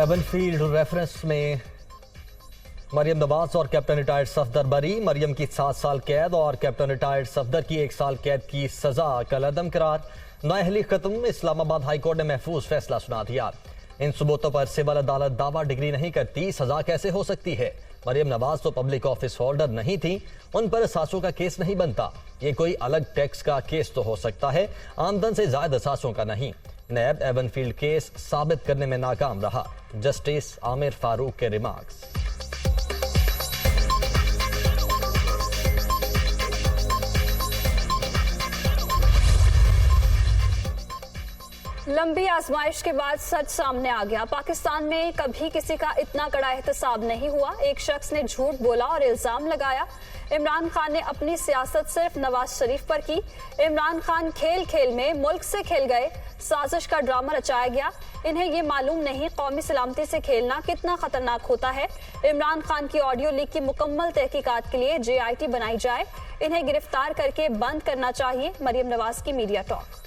Avenfield reference में मरियम नवाज और captain retired Safdar बरी। मरियम की 7 साल कैद और कैप्टन रिटायर्ड सफदर की 1 साल कैद की सजा कलअदम करार। नाअहली खत्म। इस्लामाबाद हाईकोर्ट ने महफूज फैसला सुना दिया। इन सबूतों पर सिविल अदालत दावा डिग्री नहीं करती, सजा कैसे हो सकती है? मरियम नवाज तो पब्लिक ऑफिस होल्डर नहीं थी, उन पर असासों का केस नहीं बनता। ये कोई अलग टैक्स का केस तो हो सकता है, आमदन से ज्यादा असासों का नहीं। नैब एवनफील्ड केस साबित करने में नाकाम रहा। जस्टिस आमिर फारूक के रिमार्क्स। लंबी आजमाइश के बाद सच सामने आ गया। पाकिस्तान में कभी किसी का इतना कड़ा एहतसाब नहीं हुआ। एक शख्स ने झूठ बोला और इल्जाम लगाया। इमरान खान ने अपनी सियासत सिर्फ नवाज शरीफ पर की। इमरान खान खेल खेल में मुल्क से खेल गए। साजिश का ड्रामा रचाया गया। इन्हें ये मालूम नहीं कौमी सलामती से खेलना कितना खतरनाक होता है। इमरान खान की ऑडियो लीक की मुकम्मल तहकीकात के लिए JIT बनाई जाए। इन्हें गिरफ्तार करके बंद करना चाहिए। मरियम नवाज की मीडिया टॉक।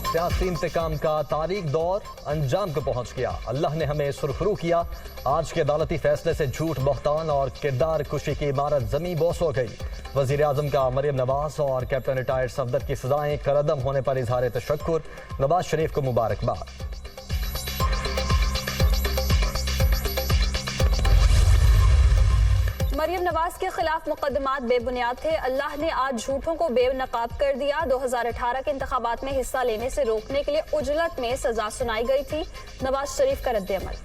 सियासी इंतकाम का तारीख दौर अंजाम को पहुंच गया। अल्लाह ने हमें सुरखरू किया। आज के अदालती फैसले से झूठ, बहतान और किरदार कुशी की इमारत जमी बोस हो गई। वजीर आजम का मरियम नवाज और कैप्टन रिटायर्ड सफदर की सजाएं कलअदम होने पर इजहार तशक्कुर। नवाज शरीफ को मुबारकबाद। मरियम नवाज के खिलाफ मुकदमात बेबुनियाद थे। अल्लाह ने आज झूठों को बेनकाब कर दिया। 2018 के इंतखाबात में हिस्सा लेने से रोकने के लिए उजलत में सजा सुनाई गई थी। नवाज शरीफ का रद्द-ए-अमल।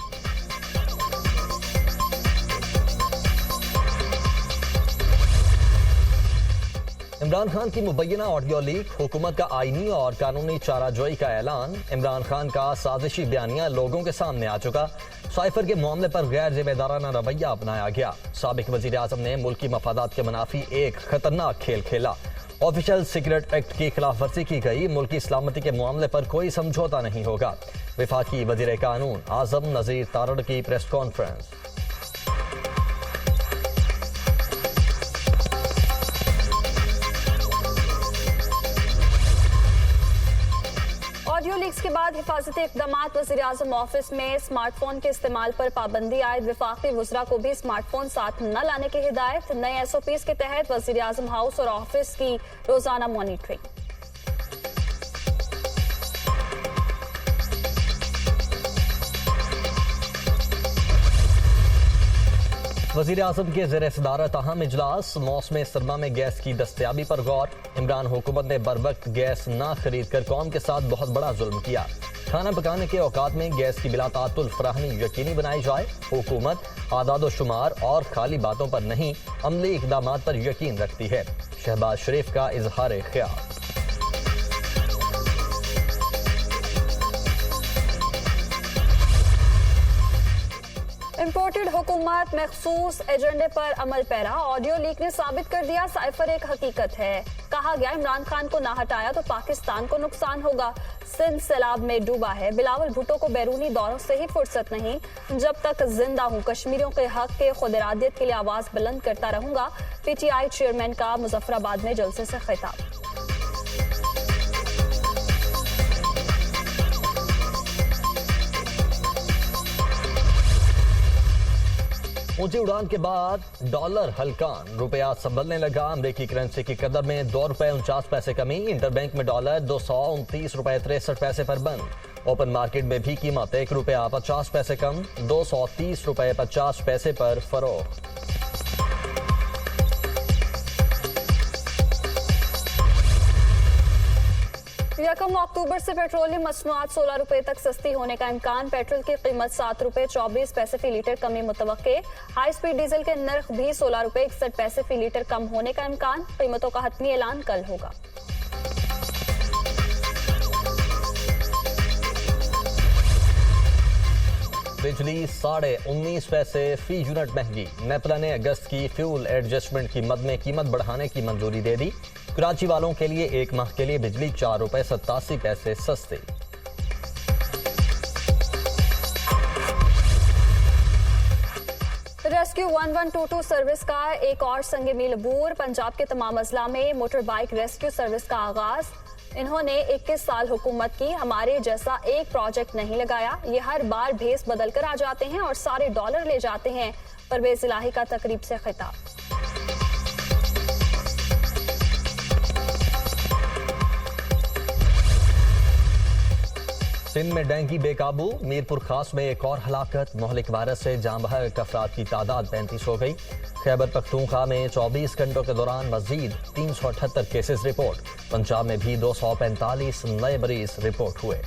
इमरान खान की मुबैना ऑडियो लीक, हुकूमत का आईनी और कानूनी चाराजोई का ऐलान। इमरान खान का साजिशी बयानिया लोगों के सामने आ चुका। साइफर के मामले पर गैर जिम्मेदाराना रवैया अपनाया गया। साबिक वजीर आजम ने मुल्की मफादात के मुनाफी एक खतरनाक खेल खेला। ऑफिशियल सीक्रेट एक्ट की खिलाफ वर्जी की गई। मुल्की सलामती के मामले पर कोई समझौता नहीं होगा। विफाकी वजीर कानून आजम नजीर तारड़ की प्रेस कॉन्फ्रेंस। ऑडियो लीक्स के बाद हिफाजती इक़दामात। वज़ीर आज़म ऑफिस में स्मार्टफोन के इस्तेमाल पर पाबंदी आयद। वफाकी वज़रा को भी स्मार्टफोन साथ न लाने की हिदायत। नए SOPs के तहत वज़ीर आज़म हाउस और ऑफिस की रोजाना मॉनिटरिंग। वज़ीर आज़म के ज़ेर सदारत अहम इजलास। मौसम सरमा में गैस की दस्तयाबी पर गौर। इमरान हुकूमत ने बरवक्त गैस ना खरीद कर कौम के साथ बहुत बड़ा जुल्म किया। खाना पकाने के औकात में गैस की बिलातातुल फराहमी यकीनी बनाई जाए। हुकूमत आदाद शुमार और खाली बातों पर नहीं, अमली इक़दामात पर यकीन रखती है। शहबाज शरीफ का इजहार ख्याल। इम्पोर्टेड हुकूमत मखसूस एजेंडे पर अमल पैरा। ऑडियो लीक ने साबित कर दिया साइफर एक हकीकत है। कहा गया इमरान खान को ना हटाया तो पाकिस्तान को नुकसान होगा। सिंध सैलाब में डूबा है। बिलावल भुट्टो को बैरूनी दौरों से ही फुर्सत नहीं। जब तक जिंदा हूं कश्मीरियों के हक के खुद इरादियत के लिए आवाज बुलंद करता रहूंगा। PTI चेयरमैन का मुजफ्फराबाद में जलसे से खिताब। ऊंची उड़ान के बाद डॉलर हल्कान, रुपया संभलने लगा। अमेरिकी करेंसी की कदर में ₹2.49 कमी। इंटरबैंक में डॉलर $229.63 पर बंद। ओपन मार्केट में भी कीमत ₹1.50 कम, $230.50 पर फरोख्त। यकम अक्टूबर से पेट्रोलियम मसनूआत ₹16 तक सस्ती होने का इम्कान। पेट्रोल की कीमत ₹7.24 फी लीटर कमी मुतवक्के। हाई स्पीड डीजल के नर्ख भी ₹16.61 फी लीटर कम होने का इम्कान। कीमतों का हतमी ऐलान कल होगा। बिजली 19.5 पैसे फी यूनिट महंगी। नेपला ने अगस्त की फ्यूल एडजस्टमेंट की मद में कीमत बढ़ाने की मंजूरी दे दी। कराची वालों के लिए एक माह के लिए बिजली ₹4.87 सस्ती। रेस्क्यू 1122 सर्विस का एक और संग मील अबूर। पंजाब के तमाम अजला में मोटर बाइक रेस्क्यू सर्विस का आगाज। इन्होंने 21 साल हुकूमत की, हमारे जैसा एक प्रोजेक्ट नहीं लगाया। ये हर बार भेस बदल कर आ जाते हैं और सारे डॉलर ले जाते हैं। परवेज इलाही का तकरीब से खिताब। सिंध में डेंगू बेकाबू। मीरपुर खास में एक और हलाकत। मोहलिक वायरस से जाँ बहक अफराद की तादाद 35 हो गई। खैबर पख्तूनख्वा में 24 घंटों के दौरान मजीद 378 केसेस रिपोर्ट। पंजाब में भी 245 नए मरीज रिपोर्ट हुए।